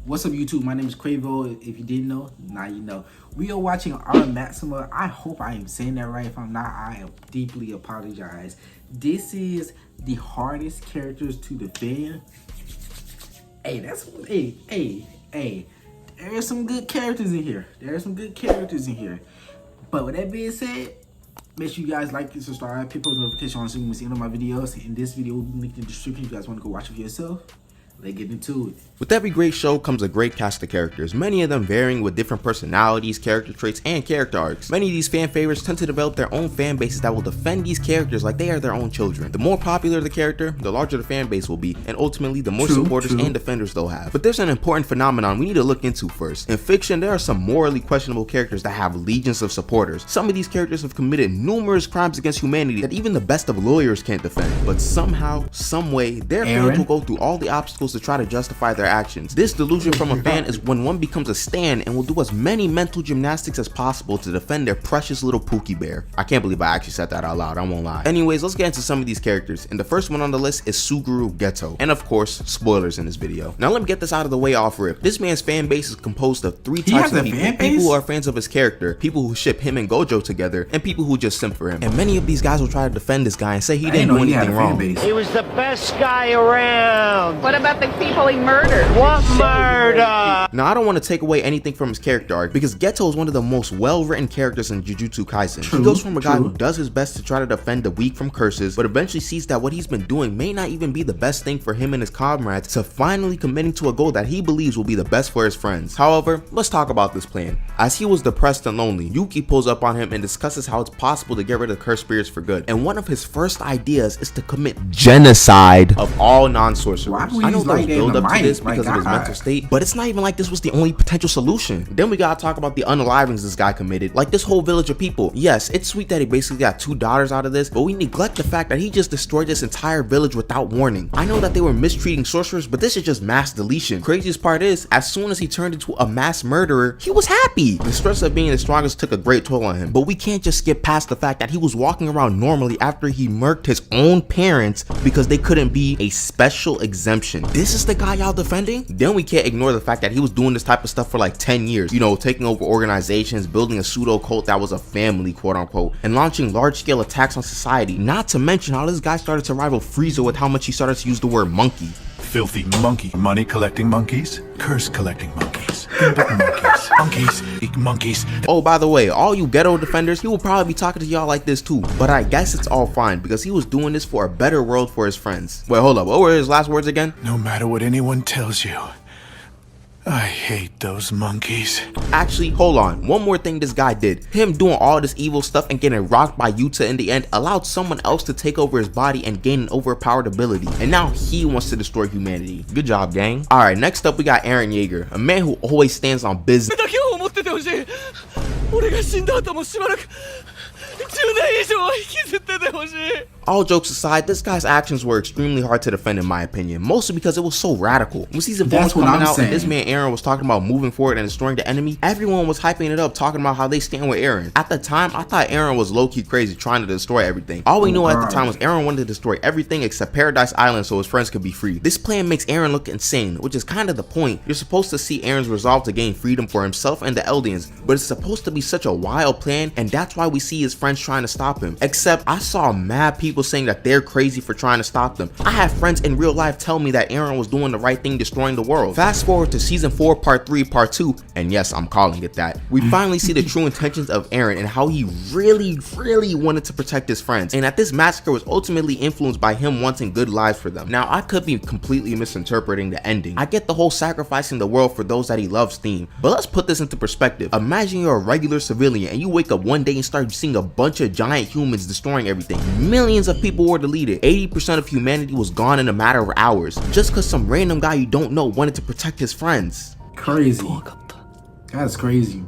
What's up, YouTube? My name is Quavo. If you didn't know, now you know. We are watching R Maxima. I hope I am saying that right. If I'm not, I deeply apologize. This is the hardest characters to defend. Hey. There are some good characters in here. But with that being said, make sure you guys like and subscribe, hit post notification on so you can see all of my videos. In this video will be linked in the description if you guys want to go watch it for yourself. Let's get into it. With every great show comes a great cast of characters, many of them varying with different personalities, character traits, and character arcs. Many of these fan favorites tend to develop their own fan bases that will defend these characters like they are their own children. The more popular the character, the larger the fan base will be, and ultimately the more supporters and defenders they'll have. But there's an important phenomenon we need to look into first. In fiction, there are some morally questionable characters that have legions of supporters. Some of these characters have committed numerous crimes against humanity that even the best of lawyers can't defend. But somehow, someway, their fans will go through all the obstacles to try to justify their actions. This delusion from a fan is when one becomes a stan and will do as many mental gymnastics as possible to defend their precious little Pookie Bear. I can't believe I actually said that out loud, I won't lie. Anyways, let's get into some of these characters, and the first one on the list is Suguru Geto. And of course, spoilers in this video. Now let me get this out of the way off rip. This man's fan base is composed of three types of people. People who are fans of his character, people who ship him and Gojo together, and people who just simp for him. And many of these guys will try to defend this guy and say he didn't do anything wrong. He was the best guy around. What about the people he murdered? What murder? Now I don't want to take away anything from his character arc because Geto is one of the most well-written characters in Jujutsu Kaisen. He goes from a guy who does his best to try to defend the weak from curses, but eventually sees that what he's been doing may not even be the best thing for him and his comrades, to finally committing to a goal that he believes will be the best for his friends. However, let's talk about this plan. As he was depressed and lonely, Yuki pulls up on him and discusses how it's possible to get rid of cursed spirits for good. And one of his first ideas is to commit genocide of all non-sorcerers. I know there's build up to this because of his mental state, but it's not even like this was the only potential solution. Then we gotta talk about the unalivings this guy committed, like this whole village of people. Yes, it's sweet that he basically got 2 daughters out of this, but we neglect the fact that he just destroyed this entire village without warning. I know that they were mistreating sorcerers, but this is just mass deletion. Craziest part is, as soon as he turned into a mass murderer, he was happy. The stress of being the strongest took a great toll on him, but we can't just skip past the fact that he was walking around normally after he murked his own parents because they couldn't be a special exemption. This is the guy y'all defending? Then we can't ignore the fact that he was doing this type of stuff for like 10 years, you know, taking over organizations, building a pseudo cult that was a family, quote unquote, and launching large-scale attacks on society. Not to mention how this guy started to rival Frieza with how much he started to use the word monkey. Filthy monkey. Money collecting monkeys, curse collecting monkeys, monkeys, monkeys eat monkeys. Oh, by the way, all you ghetto defenders, he will probably be talking to y'all like this too, but I guess it's all fine because he was doing this for a better world for his friends. Wait, hold up, what were his last words again? No matter what anyone tells you, I hate those monkeys. Actually, hold on. One more thing this guy did. Him doing all this evil stuff and getting rocked by Yuta in the end allowed someone else to take over his body and gain an overpowered ability. And now he wants to destroy humanity. Good job, gang. Alright, next up we got Eren Yeager, a man who always stands on business. All jokes aside, this guy's actions were extremely hard to defend in my opinion, mostly because it was so radical. When season 4 was coming out and this man Eren was talking about moving forward and destroying the enemy, everyone was hyping it up, talking about how they stand with Eren. At the time, I thought Eren was low-key crazy trying to destroy everything. All we knew at the time was Eren wanted to destroy everything except Paradise Island so his friends could be free. This plan makes Eren look insane, which is kind of the point. You're supposed to see Eren's resolve to gain freedom for himself and the Eldians, but it's supposed to be such a wild plan, and that's why we see his friends trying to stop him. Except I saw mad people saying that they're crazy for trying to stop them. I have friends in real life tell me that Eren was doing the right thing, destroying the world. Fast forward to season 4 part 3 part 2, and yes, I'm calling it that. We finally see the true intentions of Eren and how he really wanted to protect his friends, and that this massacre was ultimately influenced by him wanting good lives for them. Now I could be completely misinterpreting the ending. I get the whole sacrificing the world for those that he loves theme, but let's put this into perspective. Imagine you're a regular civilian and you wake up one day and start seeing a bunch of giant humans destroying everything. Millions of people were deleted. 80% of humanity was gone in a matter of hours, just because some random guy you don't know wanted to protect his friends. Crazy. That's crazy.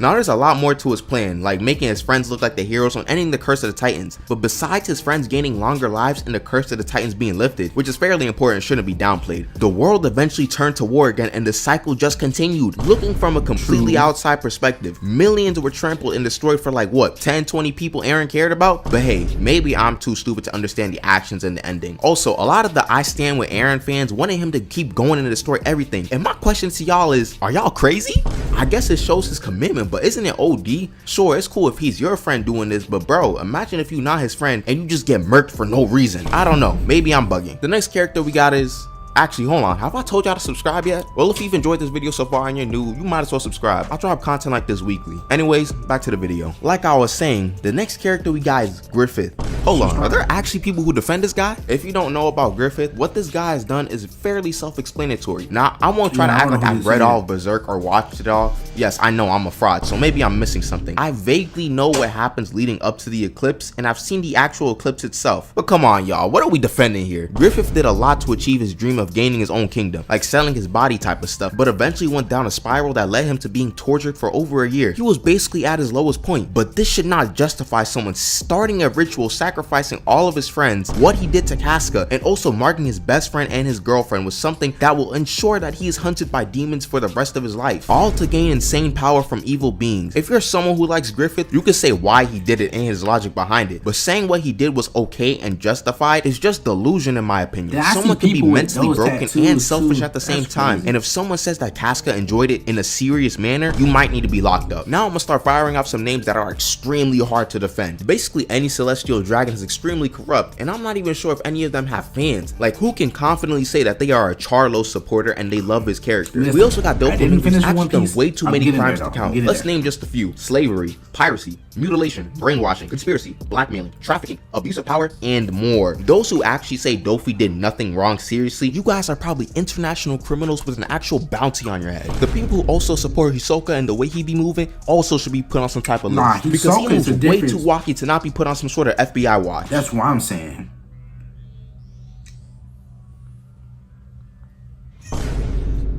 Now there's a lot more to his plan, like making his friends look like the heroes on ending the Curse of the Titans, but besides his friends gaining longer lives and the Curse of the Titans being lifted, which is fairly important and shouldn't be downplayed, the world eventually turned to war again and the cycle just continued. Looking from a completely outside perspective, millions were trampled and destroyed for like what, 10-20 people Eren cared about? But hey, maybe I'm too stupid to understand the actions and the ending. Also, a lot of the I Stand With Eren fans wanted him to keep going and destroy everything, and my question to y'all is, are y'all crazy? I guess it shows his commitment, but isn't it OD? Sure, it's cool if he's your friend doing this, but bro, imagine if you're not his friend and you just get murked for no reason. I don't know, maybe I'm bugging. The next character we got is... Actually, hold on, have I told y'all to subscribe yet? Well, if you've enjoyed this video so far and you're new, you might as well subscribe. I drop content like this weekly. Anyways, back to the video. Like I was saying, the next character we got is Griffith. Hold on, are there actually people who defend this guy? If you don't know about Griffith, what this guy has done is fairly self-explanatory. Now, I won't try to act like I've read all of Berserk or watched it all. Yes, I know I'm a fraud, so maybe I'm missing something. I vaguely know what happens leading up to the eclipse, and I've seen the actual eclipse itself. But come on, y'all, what are we defending here? Griffith did a lot to achieve his dream of gaining his own kingdom, like selling his body type of stuff, but eventually went down a spiral that led him to being tortured for over a year. He was basically at his lowest point, but this should not justify someone starting a ritual, sacrificing all of his friends. What he did to Casca, and also marking his best friend and his girlfriend, was something that will ensure that he is hunted by demons for the rest of his life, all to gain insane power from evil beings. If you're someone who likes Griffith, you can say why he did it and his logic behind it, but saying what he did was okay and justified is just delusion in my opinion. Someone can be mentally broken and selfish at the same time, and if someone says that Casca enjoyed it in a serious manner, you might need to be locked up. Now I'm gonna start firing off some names that are extremely hard to defend. Basically any celestial dragon is extremely corrupt, and I'm not even sure if any of them have fans. Like, who can confidently say that they are a Charlo supporter and they love his character? Listen, we also got Doflamingo, who's actually done way too many crimes there, to count. Let's name just a few: slavery, piracy, mutilation, brainwashing, conspiracy, blackmailing, trafficking, abuse of power, and more. Those who actually say Dofi did nothing wrong seriously, you guys are probably international criminals with an actual bounty on your head. The people who also support Hisoka and the way he be moving also should be put on some type of list, because he moves way too wacky to not be put on some sort of FBI watch. That's what I'm saying.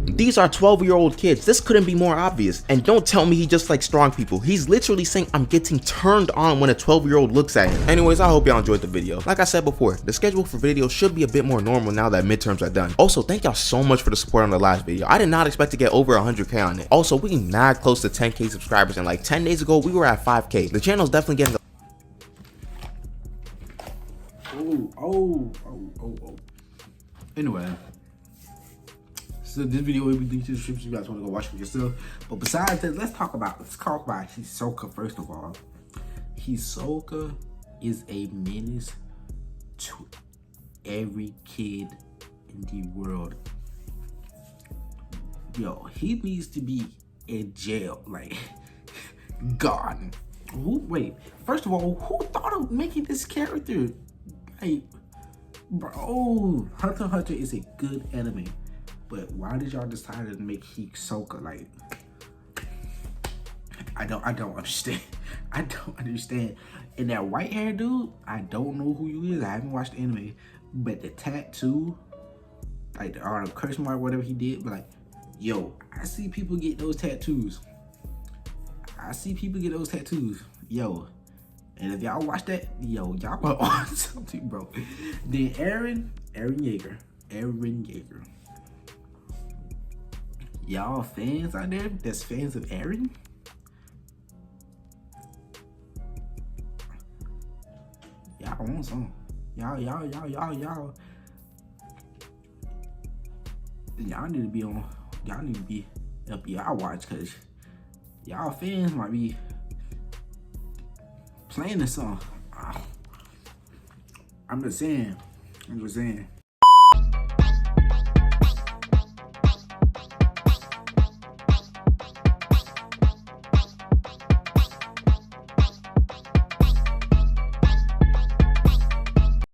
These are 12-year-old kids. This couldn't be more obvious. And don't tell me he just likes strong people. He's literally saying I'm getting turned on when a 12-year-old looks at him. Anyways, I hope y'all enjoyed the video. Like I said before, the schedule for videos should be a bit more normal now that midterms are done. Also, thank y'all so much for the support on the last video. I did not expect to get over 100k on it. Also, we mad close to 10k subscribers, and like 10 days ago, we were at 5k. The channel's definitely getting Anyway, so this video will be linked to the description if you guys want to go watch it for yourself. But besides that, let's talk about Hisoka first of all. Hisoka is a menace to every kid in the world. Yo, he needs to be in jail, like gone. Wait, first of all, who thought of making this character? Like, bro, Hunter x Hunter is a good anime, but why did y'all decide to make Hisoka? Like, I don't understand. I don't understand. And that white hair dude, I don't know who you is. I haven't watched the anime, but the tattoo, like the curse mark, whatever he did, but like, yo, I see people get those tattoos. Yo. And if y'all watch that, yo, y'all are on something, bro. Then Eren Yeager. Y'all fans out there that's fans of Eren? Y'all want some. Y'all need to be on, y'all need to be FBI watch, cause y'all fans might be playing this song. I'm just saying.